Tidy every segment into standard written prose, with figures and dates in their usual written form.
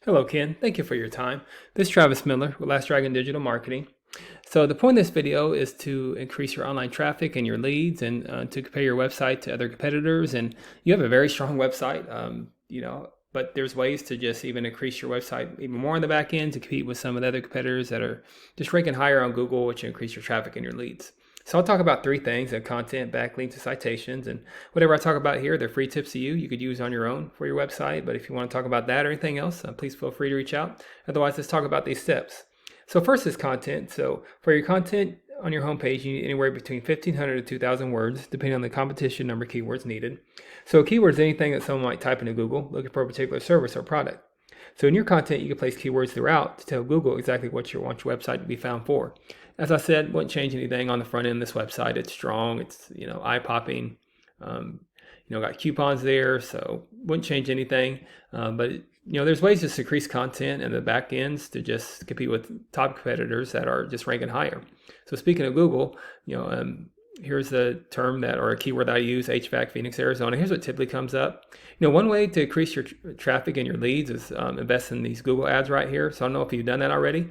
Hello, Ken. Thank you for your time. This is Travis Miller with Last Dragon Digital Marketing. So the point of this video is to increase your online traffic and your leads and to compare your website to other competitors. And you have a very strong website, but there's ways to just even increase your website even more on the back end to compete with some of the other competitors that are just ranking higher on Google, which increase your traffic and your leads. So I'll talk about three things: content, backlinks, and citations. And whatever I talk about here, they're free tips to you could use on your own for your website. But if you want to talk about that or anything else, please feel free to reach out. Otherwise, let's talk about these steps. So first is content. So for your content on your homepage, you need anywhere between 1,500 to 2,000 words, depending on the competition number of keywords needed. So keywords, anything that someone might type into Google looking for a particular service or product. So in your content, you can place keywords throughout to tell Google exactly what you want your website to be found for. As I said, wouldn't change anything on the front end of this website. It's strong. It's eye-popping. Got coupons there, so wouldn't change anything. But there's ways to increase content and the back ends to just compete with top competitors that are just ranking higher. So speaking of Google, here's the term or a keyword that I use: HVAC, Phoenix, Arizona. Here's what typically comes up. One way to increase your traffic and your leads is invest in these Google ads right here. So I don't know if you've done that already,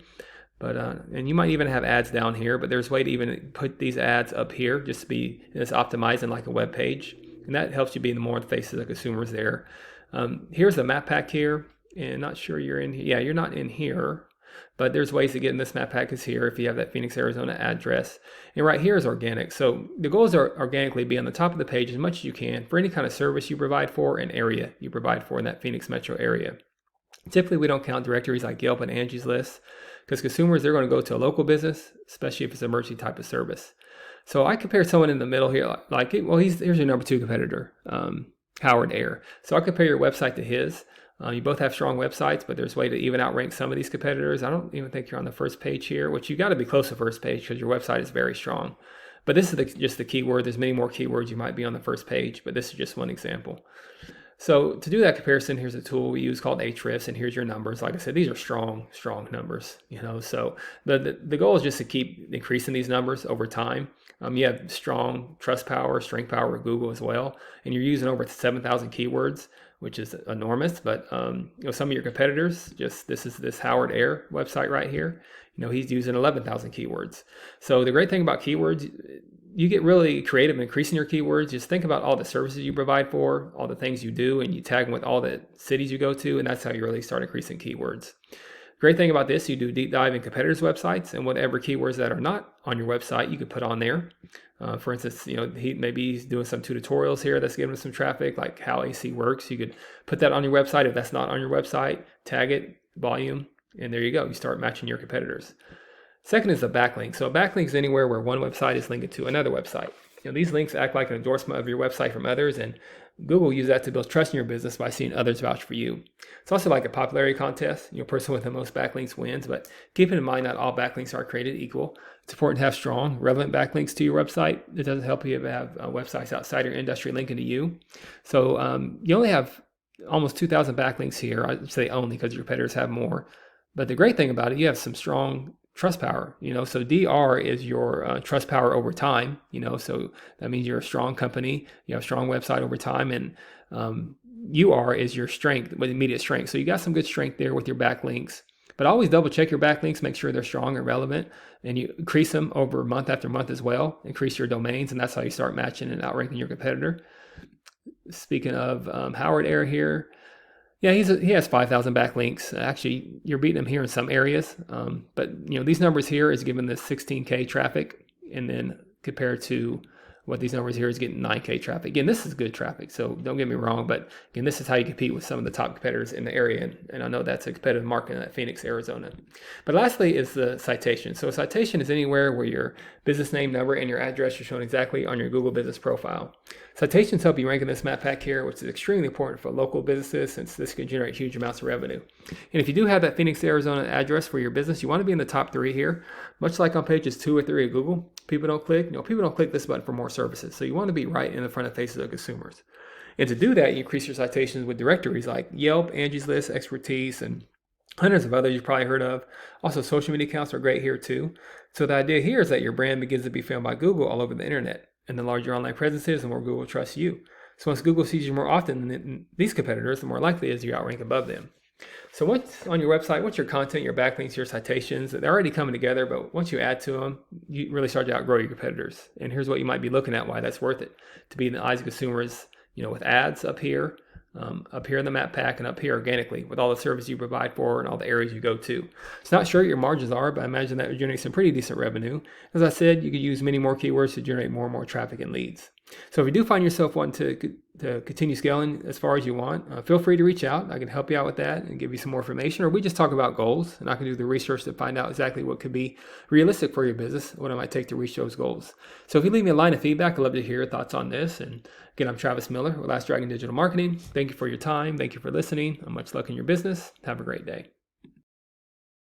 but and you might even have ads down here, but there's a way to even put these ads up here just to be optimizing like a web page. And that helps you be more in the face of the consumers there. Here's the map pack here, and not sure you're in here. Yeah, you're not in here, but there's ways to get in this map pack is here if you have that Phoenix, Arizona address. And right here is organic. So the goals are organically be on the top of the page as much as you can for any kind of service you provide for and area you provide for in that Phoenix metro area. Typically, we don't count directories like Yelp and Angie's List because consumers, they're going to go to a local business, especially if it's an emergency type of service. So I compare someone in the middle here, here's your number two competitor, Howard Air. So I compare your website to his. You both have strong websites, but there's a way to even outrank some of these competitors. I don't even think you're on the first page here, which you got to be close to first page because your website is very strong. But this is just the keyword. There's many more keywords you might be on the first page, but this is just one example. So to do that comparison, here's a tool we use called Ahrefs, and here's your numbers. Like I said, these are strong numbers. So the goal is just to keep increasing these numbers over time. You have strong trust power, strength power with Google as well, and you're using over 7,000 keywords, which is enormous. But some of your competitors, this is this Howard Air website right here. He's using 11,000 keywords. So the great thing about keywords, you get really creative in increasing your keywords. Just think about all the services you provide for, all the things you do, and you tag them with all the cities you go to, and that's how you really start increasing keywords. Great thing about this, you do deep dive in competitors' websites, and whatever keywords that are not on your website, you could put on there. For instance, he's doing some tutorials here that's giving us some traffic, like how AC works. You could put that on your website. If that's not on your website, tag it, volume, and there you go. You start matching your competitors. Second is the backlink. So a backlink is anywhere where one website is linked to another website. These links act like an endorsement of your website from others, and Google uses that to build trust in your business by seeing others vouch for you. It's also like a popularity contest. Person with the most backlinks wins, but keeping in mind not all backlinks are created equal. It's important to have strong, relevant backlinks to your website. It doesn't help you have websites outside your industry linking to you. So you only have almost 2,000 backlinks here. I'd say only because your competitors have more. But the great thing about it, you have some strong trust power, so DR is your trust power over time, so that means you're a strong company, you have a strong website over time, and UR is your strength, with immediate strength. So you got some good strength there with your backlinks, but always double check your backlinks, make sure they're strong and relevant, and you increase them over month after month as well, increase your domains, and that's how you start matching and outranking your competitor. Speaking of Howard Air here, yeah, he has 5,000 backlinks. Actually, you're beating him here in some areas. But these numbers here is giving this 16K traffic, and then compared to what these numbers here is getting 9K traffic. Again, this is good traffic, so don't get me wrong. But again, this is how you compete with some of the top competitors in the area, and I know that's a competitive market in Phoenix, Arizona. But lastly is the citation. So a citation is anywhere where your business name, number, and your address are shown exactly on your Google business profile. Citations help you rank in this map pack here, which is extremely important for local businesses since this can generate huge amounts of revenue. And if you do have that Phoenix, Arizona address for your business, you want to be in the top 3 here. Much like on pages 2 or 3 of Google, people don't click this button for more services. So you want to be right in the front of faces of consumers. And to do that, you increase your citations with directories like Yelp, Angie's List, Expertise, and hundreds of others you've probably heard of. Also, social media accounts are great here too. So the idea here is that your brand begins to be found by Google all over the internet. And the larger your online presence is, the more Google trusts you. So once Google sees you more often than these competitors, the more likely it is you outrank above them. So once on your website, once your content, your backlinks, your citations, they're already coming together, but once you add to them, you really start to outgrow your competitors. And here's what you might be looking at, why that's worth it. To be in the eyes of consumers, with ads up here in the map pack, and up here organically with all the service you provide for and all the areas you go to. It's not sure what your margins are, but I imagine that would generate some pretty decent revenue. As I said, you could use many more keywords to generate more and more traffic and leads. So if you do find yourself wanting to continue scaling as far as you want, feel free to reach out. I can help you out with that and give you some more information, or we just talk about goals, and I can do the research to find out exactly what could be realistic for your business, what it might take to reach those goals. So if you leave me a line of feedback, I'd love to hear your thoughts on this. And again, I'm Travis Miller with Last Dragon Digital Marketing. Thank you for your time. Thank you for listening. Much luck in your business. Have a great day.